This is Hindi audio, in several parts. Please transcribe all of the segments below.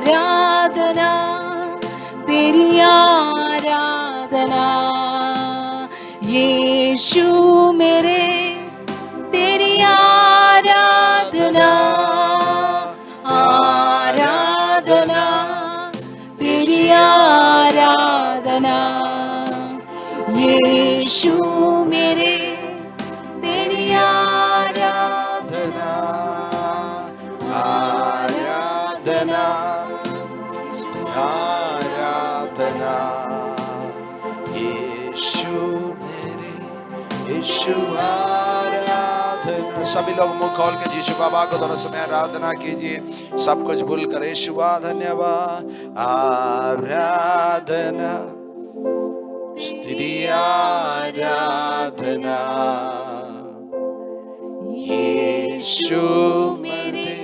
आराधना, तेरी आराधना। यीशु मेरे, तेरी आराधना, आराधना, तेरी आराधना। यीशु मेरे, तेरी आराधना, आराधना, आराधना। यीशु मेरे, यीशु आराधना। सभी लोग मुंह खोल के यीशु बाबा को थोड़ा समय आराधना कीजिए, सब कुछ भूल कर। यीशु धन्यवाद, आराधना, तेरी आराधना। यीशु मेरे,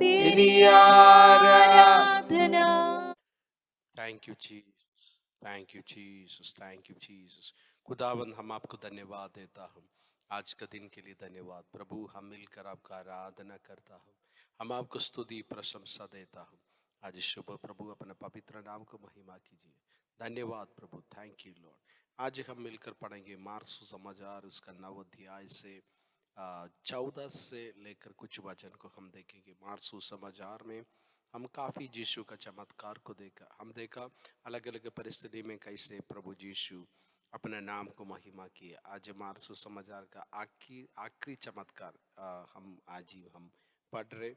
तेरी आराधना। Thank you Jesus, thank you Jesus, thank you Jesus. खुदावंद हम आपको धन्यवाद देता हूँ, आज का दिन के लिए धन्यवाद प्रभु। हम मिलकर आपका आराधना करता हूँ, हम आपको स्तुति प्रशंसा देता हूँ। आज शुभ प्रभु अपने पवित्र नाम को महिमा कीजिए। धन्यवाद प्रभु, थैंक यू लॉर्ड। आज हम मिलकर पढ़ेंगे मार्क सुसमाचार, उसका 9 अध्याय से 14 से लेकर कुछ वचन को हम देखेंगे। मार्क सुसमाचार में हम काफ़ी यीशु का चमत्कार को देखा अलग अलग परिस्थिति में कैसे प्रभु यीशु अपने नाम को महिमा किए। आज मार्क सुसमाचार का आखिरी चमत्कार हम पढ़ रहे।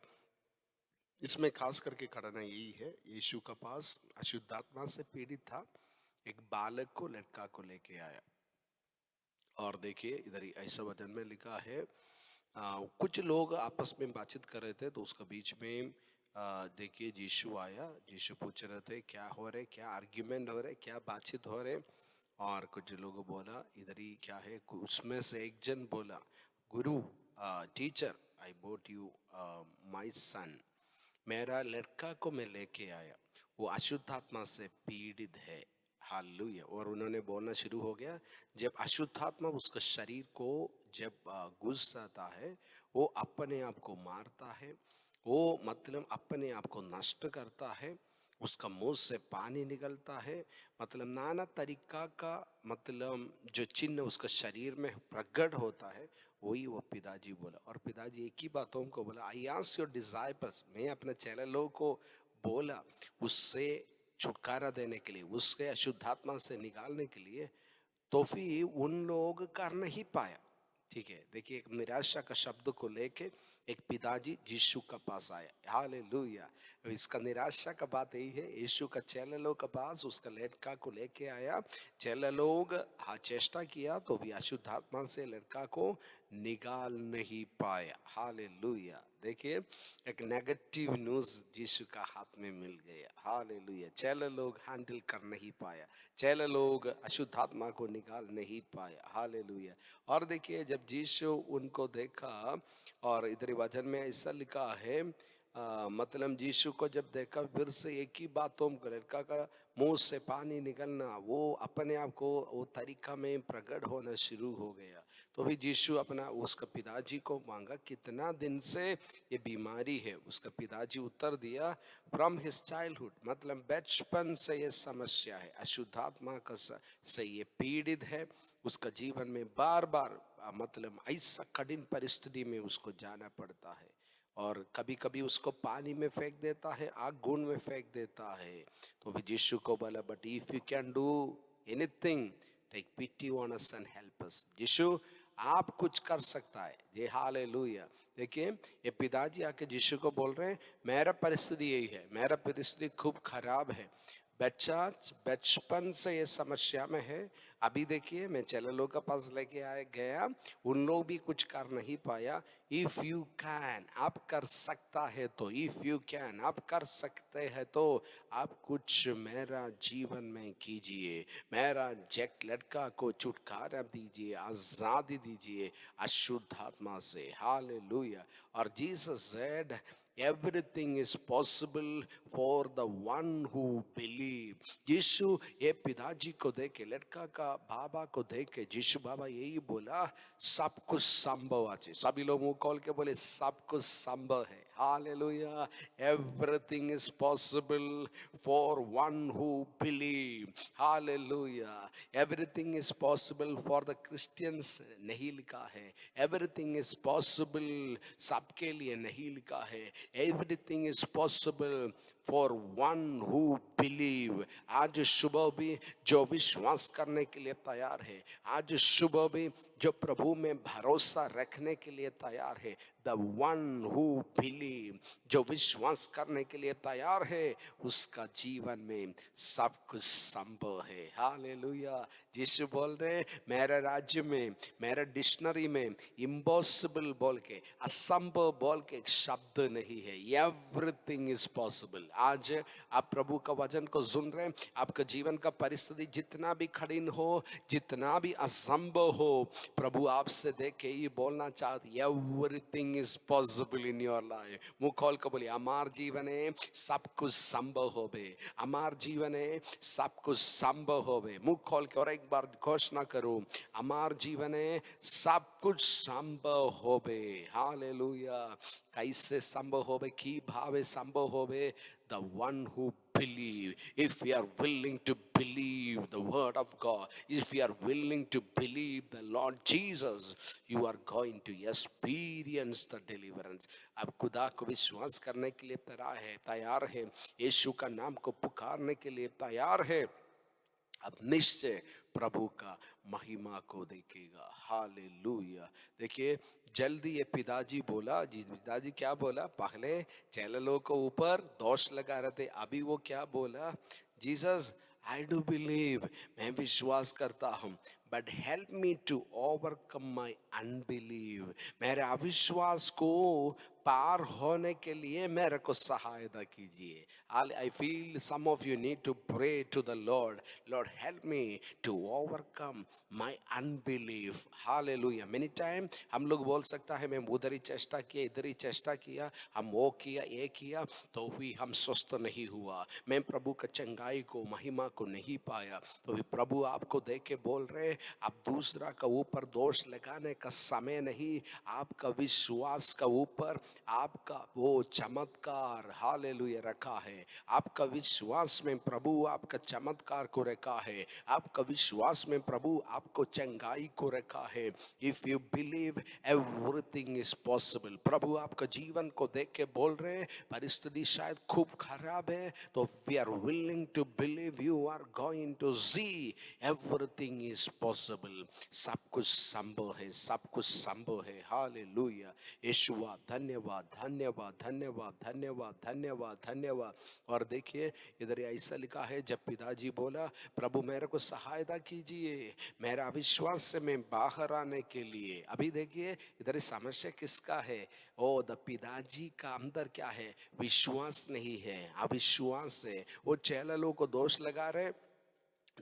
इसमें खास करके करना यही है, यीशु के पास अशुद्धात्मा से पीड़ित था एक बालक को, लड़का को लेके आया। और देखिए इधर ही ऐसा वचन में लिखा है, कुछ लोग आपस में बातचीत कर रहे थे, तो उसके बीच में देखिए यीशु आया। यीशु पूछ रहे थे क्या हो रहे, क्या आर्ग्यूमेंट हो रहे, क्या बातचीत हो रहे। और कुछ लोगों बोला इधर ही क्या है, उसमें से एक जन बोला, गुरु, teacher, I bought you my son, मेरा लड़का को मैं लेके आया, वो अशुद्धात्मा से पीड़ित है। हालेलुया। और उन्होंने बोलना शुरू हो गया, जब अशुद्धात्मा उसका शरीर को जब घुस जाता है, वो अपने आप को मारता है, वो मतलब अपने आप को नष्ट करता है, उसका मुंह से पानी निकलता है, मतलब नाना तरीका का मतलब जो चिन्ह उसका शरीर में प्रकट होता है, वही वो पिताजी बोला। और पिताजी एक ही बात उनको बोला, आई आस्क योर डिसाइपल्स, मैं अपने चेले लोगों को बोला उससे छुटकारा देने के लिए, उसके अशुद्धात्मा से निकालने के लिए, तो फिर उन लोग कर नहीं पाया। ठीक है, देखिए एक निराशा का शब्द को लेके एक पिताजी यीशु का पास आया। हालेलुया। इसका निराशा का बात यही है, यीशु का चेले लोग के पास उसका लड़का को लेके आया। चेले लोग चेष्टा किया तो भी अशुद्धात्मा से लड़का को निकाल नहीं पाया। हालेलुया। देखिए एक नेगेटिव न्यूज यीशु का हाथ में मिल गया। हालेलुया। चेले लोग हैंडल कर नहीं पाया, चेले लोग अशुद्धात्मा को निकाल नहीं पाया। हालेलुया। और देखिए जब यीशु उनको देखा, और इधर वचन में ऐसा लिखा है, मतलब यीशु को जब देखा, फिर से एक ही बातों को, लड़का का मुंह से पानी निकलना, वो अपने आप को वो तरीका में प्रकट होना शुरू हो गया। तो भी यीशु अपना उसका पिताजी को मांगा, कितना दिन से ये बीमारी है। उसका पिताजी उत्तर दिया, फ्रॉम हिज चाइल्डहुड, मतलब बचपन से ये समस्या है, अशुद्धात्मा का से ये पीड़ित है। उसका जीवन में बार बार मतलब ऐसा कठिन परिस्थिति में उसको जाना पड़ता है, और कभी कभी उसको पानी में फेंक देता है, आग गुण में फेंक देता है। तो भी यीशु को बोला, but if you can do anything, take pity on us and help us. यीशु आप कुछ कर सकता है। ये हालेलुया। देखिए ये पिताजी आके यीशु को बोल रहे हैं, मेरा परिस्थिति यही है, मेरा परिस्थिति खूब खराब है, बच्चा बचपन से ये समस्या में है। अभी देखिए मैं चेले लोग के पास लेके गया, उन लोग भी कुछ कर नहीं पाया। इफ यू कैन, आप कर सकता है तो, इफ यू कैन, आप कर सकते हैं तो आप कुछ मेरा जीवन में कीजिए, मेरा जैक लड़का को छुटकारा दीजिए, आजादी दीजिए अशुद्ध आत्मा से। हालेलुया। और Jesus said, everything is possible for the one who believe. यीशु ये पिताजी को देख के, लड़का का बाबा को देख के यीशु बाबा यही बोला, सब कुछ संभव है। सभी लोग मुंह खोल के बोले, सब कुछ संभव है। Hallelujah. Everything is possible for one who believe. Hallelujah. Everything is possible for the Christians नहीं लिखा है, एवरीथिंग इज पॉसिबल सबके लिए नहीं लिखा है, everything is possible for one who believe. आज सुबह भी जो विश्वास करने के लिए तैयार है, आज सुबह भी जो प्रभु में भरोसा रखने के लिए तैयार है, द वन हु बिलीव, जो विश्वास करने के लिए तैयार है, उसका जीवन में सब कुछ संभव है। हालेलुया। यीशु बोल रहे, मेरे राज्य में, मेरे डिक्शनरी में इम्पॉसिबल बोल के, असंभव बोल के एक शब्द नहीं है। Everything is possible. आज आप प्रभु का वचन को सुन रहे हैं, आपका जीवन का परिस्थिति जितना भी कठिन हो, जितना भी असंभव हो, प्रभु आपसे देख के ये बोलना चाहते, everything is possible in your life. मुंह खोल कर बोलिए, हमार जीवन है सब कुछ संभव होवे, हमार जीवन है सब कुछ संभव होवे। मुंह खोल के और एक बार घोषणा करो, हमार जीवन है सब कुछ संभव होवे। हालेलुया। कैसे संभव होवे, की भावे संभव होवे? The one who believe. If we are willing to believe the word of God, if we are willing to believe the Lord Jesus, you are going to experience the deliverance. अब खुदा को विश्वास करने के लिए तैयार है, यीशु का नाम को पुकारने के लिए तैयार है, अब निश्चय प्रभु का महिमा को देखेगा। हालेलुया। देखिए, जल्दी ये पिताजी बोला, जी पिताजी क्या बोला? पहले चेलों को ऊपर दोष लगा रहे थे, अभी वो क्या बोला? जीसस, आई डू बिलीव, मैं विश्वास करता हूँ, but help me to overcome my unbelief. मेरे अविश्वास को पार होने के लिए मेरे को सहायता कीजिए। I feel some of you need to pray to the Lord. Lord, help me to overcome my unbelief. Hallelujah. Many times हम लोग बोल सकता है, मैं उधर ही चेष्टा किया, इधर ही चेष्टा किया, हम वो किया, ये किया, तो भी हम स्वस्थ नहीं हुआ, मैं प्रभु का चंगाई को, महिमा को नहीं पाया। तो भी प्रभु आपको देख के बोल रहे, आप दूसरा का ऊपर दोष लगाने का समय नहीं, आपका विश्वास का ऊपर आपका वो चमत्कार हालेलुया रखा है। आपका विश्वास में प्रभु आपका चमत्कार को रखा है, आपका विश्वास में प्रभु आपको चंगाई को रखा है। If you believe everything is possible. प्रभु आपका जीवन को देख के बोल रहे हैं, परिस्थिति शायद खूब खराब है, तो we are willing to believe, you are going to see everything is possible. सब कुछ संभव है, सब कुछ संभव है। हालेलुया। यीशुआ धन्यवाद, धन्यवाद, धन्यवाद, धन्यवाद, धन्यवाद, धन्यवाद। और देखिए इधर ऐसा लिखा है, जब पिताजी बोला, प्रभु मेरे को सहायता कीजिए मेरा अविश्वास से मैं बाहर आने के लिए। अभी देखिए इधर समस्या किसका है? ओ द पिताजी का अंदर क्या है? विश्वास नहीं है, अविश्वास है। वो चेलों को दोष लगा रहे,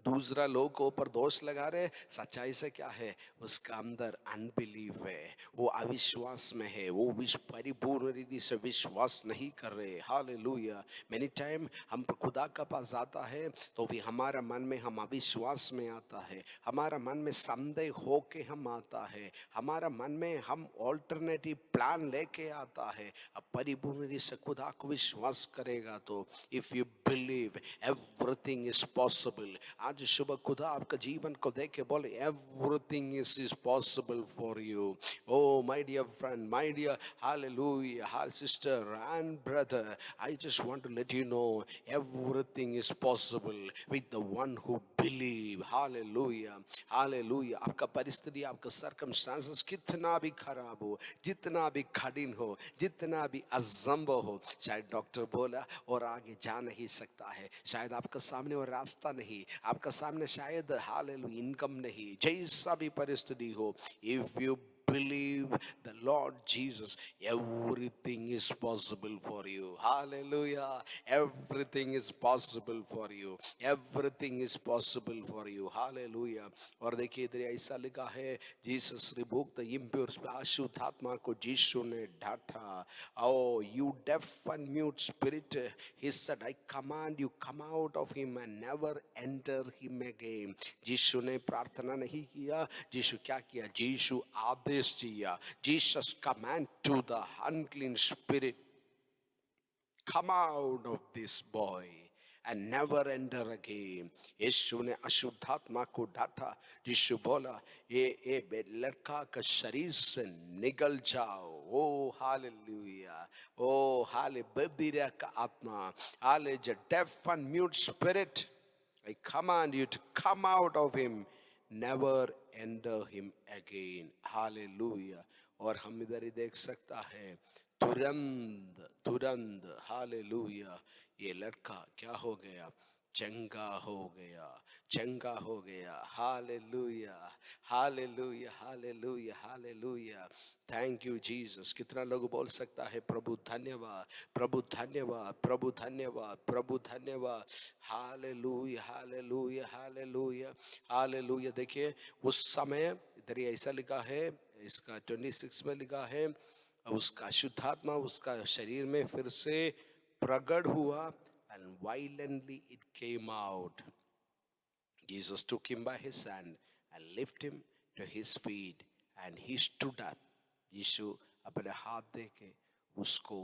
दूसरा लोग को ऊपर दोष लगा रहे। सच्चाई से क्या है? उसका अंदर अनबिलीव है, वो अविश्वास में है, वो परिपूर्ण रीति से विश्वास नहीं कर रहे। हालेलुया। मेनी टाइम हम खुदा का पास जाता है तो भी हमारा मन में हम अविश्वास में आता है, हमारा मन में संदेह हो के हम आता है, हमारा मन में हम ऑल्टरनेटिव प्लान लेके आता है। अब परिपूर्ण रीति से खुदा को विश्वास करेगा तो if you believe everything is possible. आज सुबह खुदा आपका जीवन को देख के बोले, everything is possible for you. Oh my dear friend, my dear hallelujah, हाल sister and brother, I just want to let you know everything is possible with the one who believe. Hallelujah, hallelujah. आपका परिस्थिति, आपका सर्कमस्टेंसेस कितना भी खराब हो, जितना भी कठिन हो, जितना भी असंभव हो, शायद डॉक्टर बोला और आगे जा नहीं सकता है, शायद आपका सामने और रास्ता नहीं, आपका सामने शायद हालेलुया इनकम नहीं, जैसा भी परिस्थिति हो, if you believe the Lord Jesus, everything is possible for you. Hallelujah. Everything is possible for you. Everything is possible for you. Hallelujah. और देखिए इधर ऐसा लिखा है, Jesus rebuked the impure spirit, अशुद्ध आत्मा को यीशु ने डांटा. Oh, you deaf and mute spirit, he said, I command you, come out of him and never enter him again. यीशु ने प्रार्थना नहीं किया, यीशु क्या किया? यीशु आदेश दिया. Jesus command to the unclean spirit, come out of this boy and never enter again. यीशु ने अशुद्धात्मा को डांटा. यीशु बोला, ये लड़का का शरीर से निकल जाओ. ओ हालेलुया. ओ हाले बदिरा का आत्मा, हाले ज deaf and mute spirit, I command you to come out of him, never enter him again. Hallelujah. और हम इधर ही देख सकता है, तुरंत तुरंत, हालेलुया, ये लड़का क्या हो गया? चंगा हो गया, चंगा हो गया. Hallelujah, hallelujah, hallelujah, hallelujah. Thank you Jesus. कितना लोग बोल सकता है प्रभु धन्यवाद, प्रभु धन्यवाद, प्रभु धन्यवाद, प्रभु धन्यवाद. Hallelujah, hallelujah, hallelujah, hallelujah. देखिए उस समय इधर ये ऐसा लिखा है, इसका 26 में लिखा है, उसका अशुद्धात्मा उसका शरीर में फिर से प्रकट हुआ, and violently it came out. Jesus took him by his hand and lifted him to his feet, and he stood up. यीशु अपने हाथ दे के उसको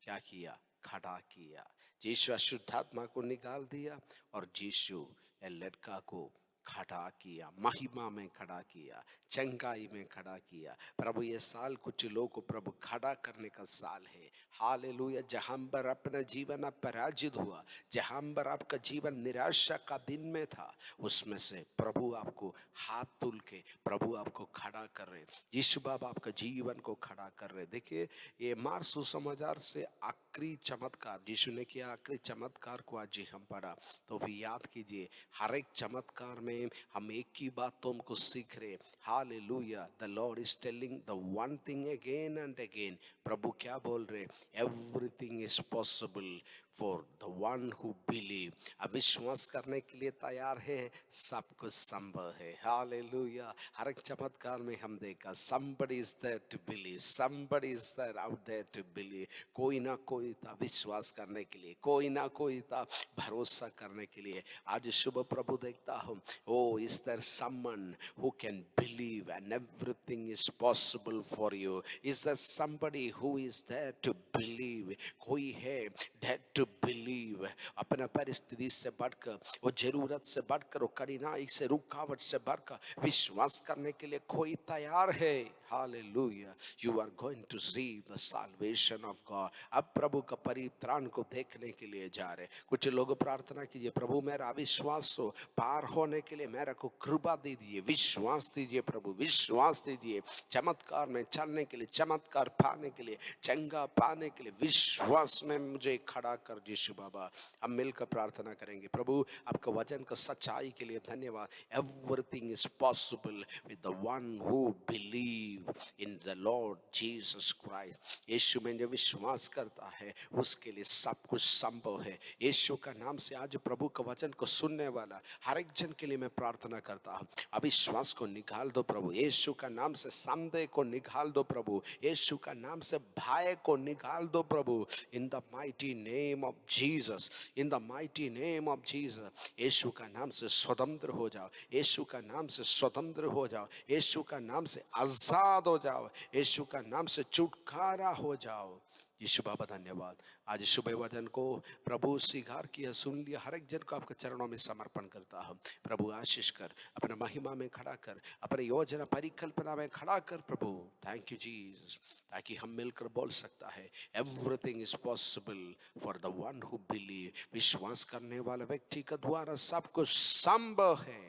क्या किया? खड़ा किया. यीशु अशुद्धात्मा को निकाल दिया और यीशु लड़का को खड़ा किया, महिमा में खड़ा किया, चंगाई में खड़ा किया. प्रभु ये साल कुछ लोगों को प्रभु खड़ा करने का साल है. हालेलुया. जहां पर अपना जीवन आप पराजित हुआ, जहां पर आपका जीवन निराशा का दिन में था, उसमें से प्रभु आपको हाथ तुल के प्रभु आपको खड़ा कर रहे. यीशु बाबा आपका जीवन को खड़ा कर रहे. देखिए ये मार सुसमाचार से आखिरी चमत्कार यीशु ने किया, आखिरी चमत्कार को आज हम पढ़ा. तो फिर याद कीजिए, हर एक चमत्कार में हम एक ही बात तो हमको सीख रहे. Hallelujah. The Lord is telling the one thing again and again. प्रभु क्या बोल रहे? Everything is possible for the one who believe. अब विश्वास करने के लिए तैयार है, सब कुछ संभव है. हालेलुया. हर एक चमत्कार में हम देखा, somebody is there to believe, somebody is there out there to believe. कोई ना कोई था विश्वास करने के लिए, कोई ना कोई था भरोसा करने के लिए. आज शुभ प्रभु देखता हूँ, oh, is there someone who can believe and everything is possible for you? Is there somebody who is there to believe? कोई है that to believe. अपना परिस्थिति से बढ़कर, वो जरूरत से बढ़कर, वो कठिनाई से, रुकावट से बढ़कर विश्वास करने के लिए कोई तैयार है. Hallelujah. You are going to see the salvation of God. अब प्रभु का परित्राण को देखने के लिए जा रहे. कुछ लोग प्रार्थना कीजिए, प्रभु मेरा विश्वास हो पार होने के लिए मेरे को कृपा दीजिए, विश्वास दीजिए प्रभु, विश्वास दीजिए. चमत्कार में चलने के लिए, चमत्कार पाने के लिए, चंगा पाने के लिए विश्वास में मुझे खड़ा कर यीशु बाबा. हम मिलकर प्रार्थना करेंगे. प्रभु आपका वचन का सच्चाई के लिए धन्यवाद. Everything is possible with the one who believe in the Lord Jesus Christ. यीशु में जो विश्वास करता है उसके लिए सब कुछ संभव है. यीशु का नाम से आज प्रभु का वचन को सुनने वाला हर एक जन के लिए मैं प्रार्थना करता हूँ, अविश्वास को निकाल दो प्रभु. यीशु का नाम से संदेह को निकाल दो प्रभु. यीशु का नाम से भय को निकाल दो प्रभु. In the mighty name of Jesus, in the mighty name of Jesus. यीशु का नाम से स्वतंत्र हो जाओ, यीशु का नाम से स्वतंत्र हो जाओ, यीशु का नाम से आजाद हो जाओ, यीशु का नाम से छुटकारा हो जाओ. यीशु बाबा धन्यवाद. आज शुभ वचन को प्रभु स्वीकार किया, सुन लिया, हर एक जन को आपके चरणों में समर्पण करता हूँ. प्रभु आशीष कर, अपने महिमा में खड़ा कर, अपने योजना परिकल्पना में खड़ा कर प्रभु. Thank you Jesus. ताकि हम मिलकर बोल सकता है, everything is possible for the one who believe. विश्वास करने वाले व्यक्ति का द्वारा सब कुछ संभव है.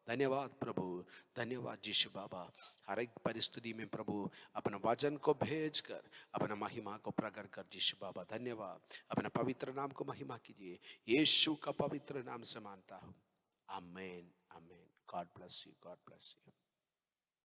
धन्यवाद प्रभु, धन्यवाद यीशु बाबा. हर एक परिस्थिति में प्रभु अपना वचन को भेज कर अपना महिमा को प्रकट कर यीशु बाबा. धन्यवाद. अपना पवित्र नाम को महिमा कीजिए, यीशु का पवित्र नाम से मानता हूँ. Amen, amen. God bless you, God bless you.